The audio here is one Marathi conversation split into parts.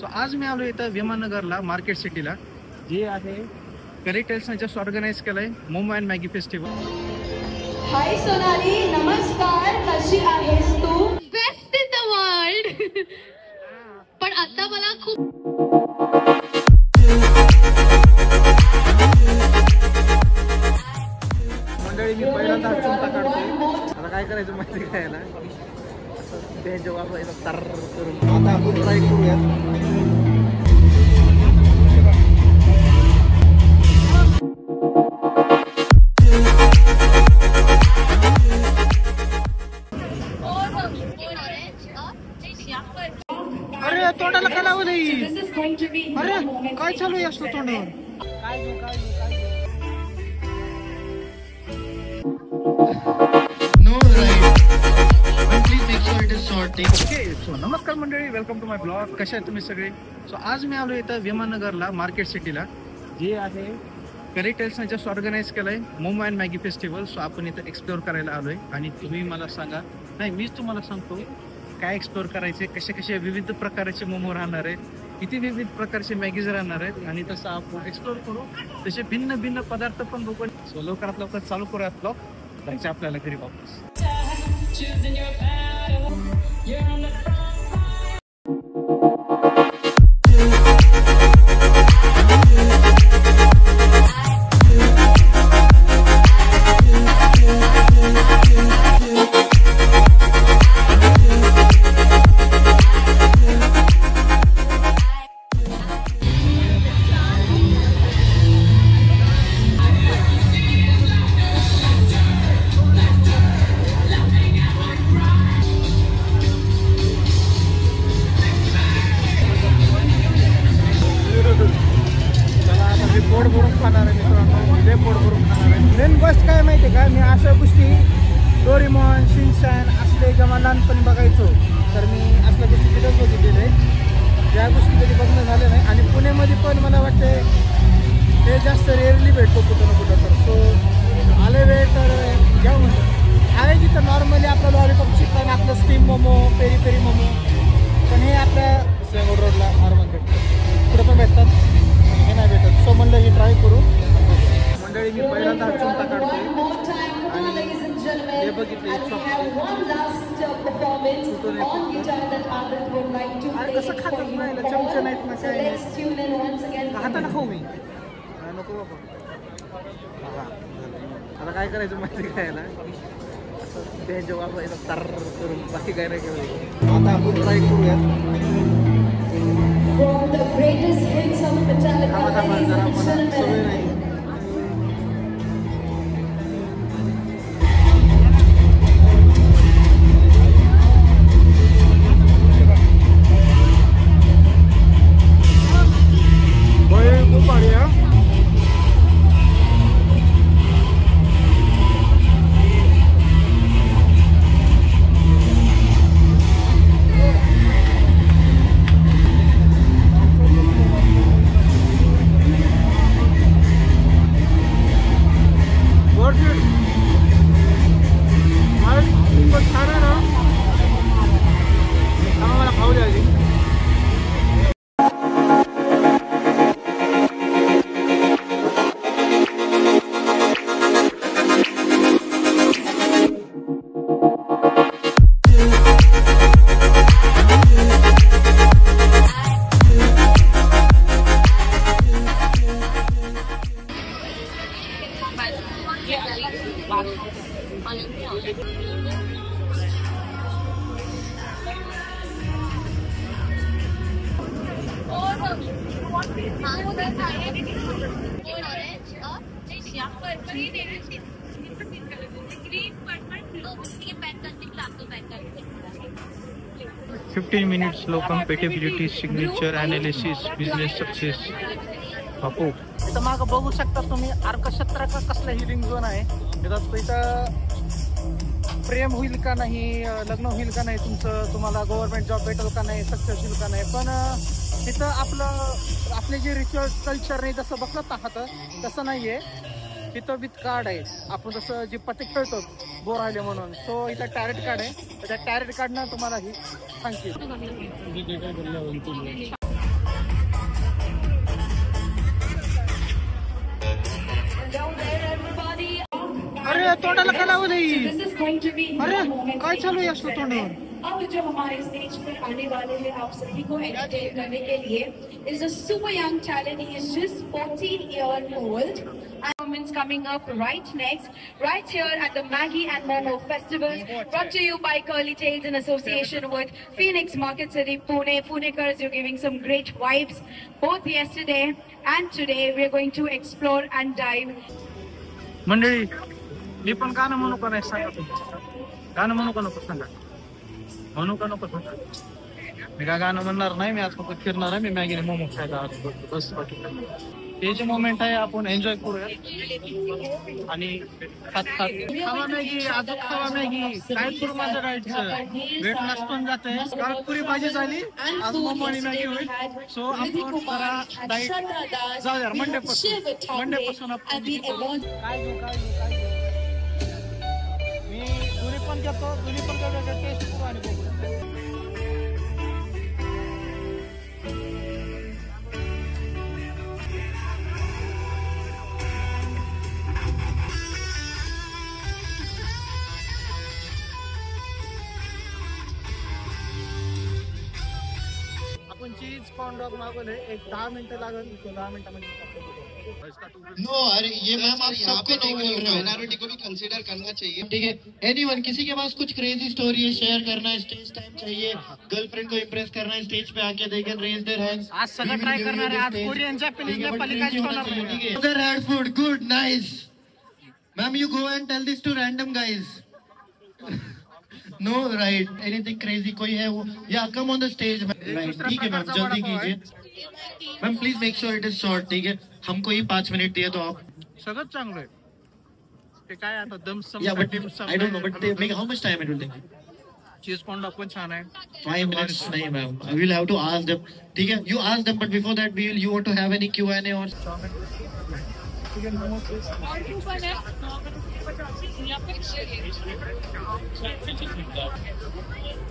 सो आज मी आलो इथं विमाननगरला मार्केट सिटीला, जे आहे करेटेल्सने जस्ट ऑर्गनाइज केलंय momo and Maggi festival. Hi Sonali, नमस्कार. कशी आहेस तू? Best in the world. पण आता मला खूप मंडळी, मी पहिल्यांदा चुंता काढतोय. आता काय करायचं माहिती काय ना, ते जेव्हा तर करून आता आपण ट्राय करूयात. अरे तोंडाला काय लावलं? अरे काय चालू आहे असलं तोंडावर? नमस्कार मंडळी, वेलकम टू माय ब्लॉग. कशा आहे तुम्ही सगळे? सो आज मी आलो इथं विमाननगरला मार्केट सिटीला, जे आहे करेटेल्सने जस्ट ऑर्गनाइज केलंय momo and Maggi festival. So आपण इथं एक्सप्लोअर करायला आलोय आणि तुम्ही मला सांगा, नाही मीच तुम्हाला सांगतो काय एक्सप्लोअर करायचे, कसे कसे विविध प्रकारचे मोमो राहणार आहेत, किती विविध प्रकारचे मॅगीज राहणार आहेत आणि तसं आपण एक्सप्लोअर करू. तसे भिन्न भिन्न पदार्थ पण बघू. सो लवकरात लवकर चालू करूयात ब्लॉग. जायचं आपल्याला घरी वापस. पोट भरून खाणार आहे मित्रांनो, लय पोट भरून खाणार आहे. मेन गोष्ट काय माहिती आहे का, मी अशा गोष्टी डोरेमॉन, शिनचॅन असले जेव्हा लहानपणी बघायचो, तर मी असल्या गोष्टी तिथेच बघितलेल्या आहेत. त्या गोष्टी कधी बघणं झालं नाही आणि पुण्यामध्ये पण मला वाटते हे जास्त रेअरली भेटतो कुठं ना कुठं. तर सो आले वेळ तर घ्या म्हणतो. आहे तिथं नॉर्मली आपलं लॉलीपॉप चिकन, आपलं steam momo, peri peri momo, पण हे आपल्या सेंगोड रोडला नॉर्मल भेटतं, कुठं पण भेटतात, हे नाही भेटत. सो म्हणलं ही ट्राय करू. मंडळी, मी पहिल्यांदा चुंता काढतोय आणि हे बघितलं कसं खातात नाही, चमचे नाहीत ना काय नाही, हाताने खाऊ मी नको बाबा. आता काय करायचं माहिती काय ना, ते जेव्हा तर करून बाकी काय नाही करायचं. आता आपण ट्राय करूयात. जरा मला सवय नाही. खूप भारी आहे. $15 minutes low compatibility signature analysis business success. बापू इथं मागं बघू शकता तुम्ही, अर्कक्षेत्र का कसला हिलिंग झोन आहे. इथं प्रेम होईल का नाही, लग्न होईल का नाही तुमचं, तुम्हाला गव्हर्नमेंट जॉब भेटेल का नाही, सक्सेस होईल का नाही, पण तिथं आपले जे रिच्युअल्स कल्चर नाही जसं बघत आहात तसं नाहीये. तिथं विथ कार्ड आहे, आपण जसं जे पत्ते खेळतो बोर राहिले म्हणून. सो इथं टॅरेट कार्ड आहे, त्या टॅरेट कार्डनं तुम्हाला ही सांगते. तोंडाला काय लावलंय? This is going to be अरे your moment काय in चालू आहे your असलं life. तोंडावर? अब जो हमारे स्टेज पर आने वाले हैं आप सभी को एंटरटेन करने के लिए is a super young talent. He is just 14-year-old. Performance coming up right next, right here at the Maggie and Momo Festival, brought to you by Curly Tails in association with Phoenix Market City, Pune. Punekars, you're giving some great vibes. Both yesterday and today, we're going to explore and dive. मंडळी मी पण गाणं म्हणू का नाही सांगा तुम्ही? गाणं म्हणू का नको सांगा? म्हणू का नको सांगा? मी काय गाणं म्हणणार नाही. मी आज फक्त फिरणार आहे. मी मॅगीने मोमो खायला आलो. बस बाकी ते जे मोमेंट आहे आपण एन्जॉय करूया आणि खात खात खावा मॅगी, अजून खावा मॅगी. काय करू माझं डाएटचं? वेट लॉस पण जात आहे. काल पुरी भाजी झाली, आज मोमो आणि मॅगी होईल. सो आपण जरा डाएट जाऊया मंडेपासून आपण काय घेऊ मी दोन्ही पण घेतो. दोन्ही पण टेस्ट करू आणि बघू. चीज कॉर्न डॉग मागवले. एक 10 मिनिटं लागेल. 10 मिनिटांमध्ये नो अरे ये मैम आप सबको नहीं बोल रहे हो, माइनॉरिटी को भी कंसीडर करना चाहिए. ठीक है, एनीवन किसी के पास कुछ क्रेजी स्टोरी है शेयर करना है, स्टेज टाइम चाहिए, गर्लफ्रेंड को इंप्रेस करना है, स्टेज पे आके they can raise their hands. आज सगळं ट्राय करणार आहे. आज कोरियन जॅपनीज नेपाली काहीच होणार नाही. ठीक है, उधर had food good nice. Ma'am you go and tell this to random guys. No right, anything crazy कोई है वो या come on the stage. Right, ठीक है मैम, जल्दी कीजिए ma'am, please make sure it is short. ठीक है, हमको ही 5 मिनट दिए तो आप सगळं चांगलं आहे. ते काय आता दम सम या but I don't know but they make how much time it will take. Cheese corn dog पण छान आहे. 5 minutes नहीं ma'am, I will have to ask them. ठीक है, you ask them but before that we will you want to have any Q&A और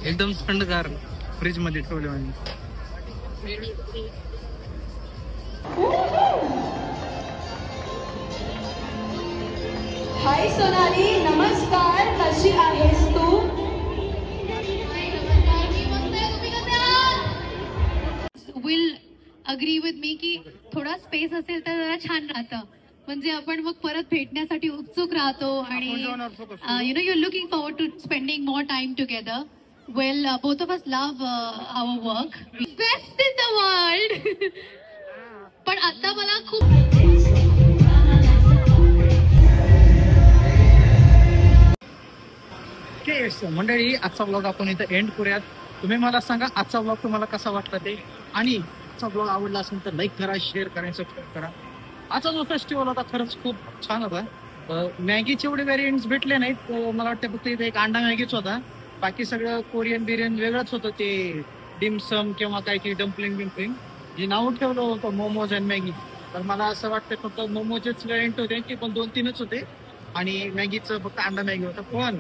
एकदम थंडगार फ्रीज मध्ये ठेवले म्हणजे. हाय सोनाली, नमस्कार. कशी आहेस तू? विल अग्री विथ मी की थोडा स्पेस असेल तर जरा छान राहतं. म्हणजे आपण मग परत भेटण्यासाठी उत्सुक राहतो आणि you know you looking forward to spending more time together. Well both of us love our work. Best in the world. पण आता मला खूप मंडळी आजचा ब्लॉग आपण इथं एंड करूयात. तुम्ही मला सांगा आजचा ब्लॉग तुम्हाला कसा वाटला ते, आणि आजचा ब्लॉग आवडला असेल तर लाईक करा, शेअर करा, सबस्क्राईब करा. आजचा जो फेस्टिवल होता खरंच खूप छान होता. मॅगीचे एवढे व्हेरियंट्स भेटले नाहीत. मला वाटतं फक्त इथे एक अंडा मॅगीच होता. बाकी सगळं कोरियन बिर्याणी वेगळंच होतं. ते डिमसम किंवा काय की डम्पलिंग बिम्पलिंग जे नाव ठेवलं होतं मोमोज अँड मॅगी. तर मला असं वाटतं फक्त मोमोचेच व्हेरियंट होते ते पण 2-3च होते आणि मॅगीचं फक्त अंडा मॅगी होतं. पण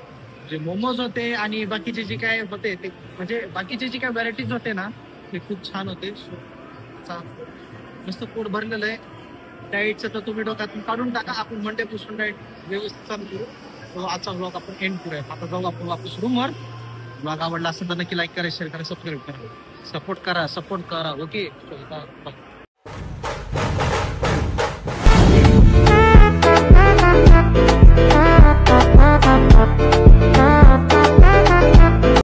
जे मोमोज होते आणि बाकीचे जे काय होते ते म्हणजे बाकीचे जे काय व्हरायटीज होते ना ते खूप छान होते. मस्त पोट भरलेलं आहे. डाएटचं तर तुम्ही डोक्यातून काढून टाका. आपण मंडेपासून डाएट व्यवस्थित चालू करू. तो आजचा ब्लॉग आपण एंड करूया. आता जाऊ आपण वापस रूमवर. ब्लॉग आवडला असेल तर नक्की लाईक करा, शेअर करा, सबस्क्राईब करा. सपोर्ट करा. ओके.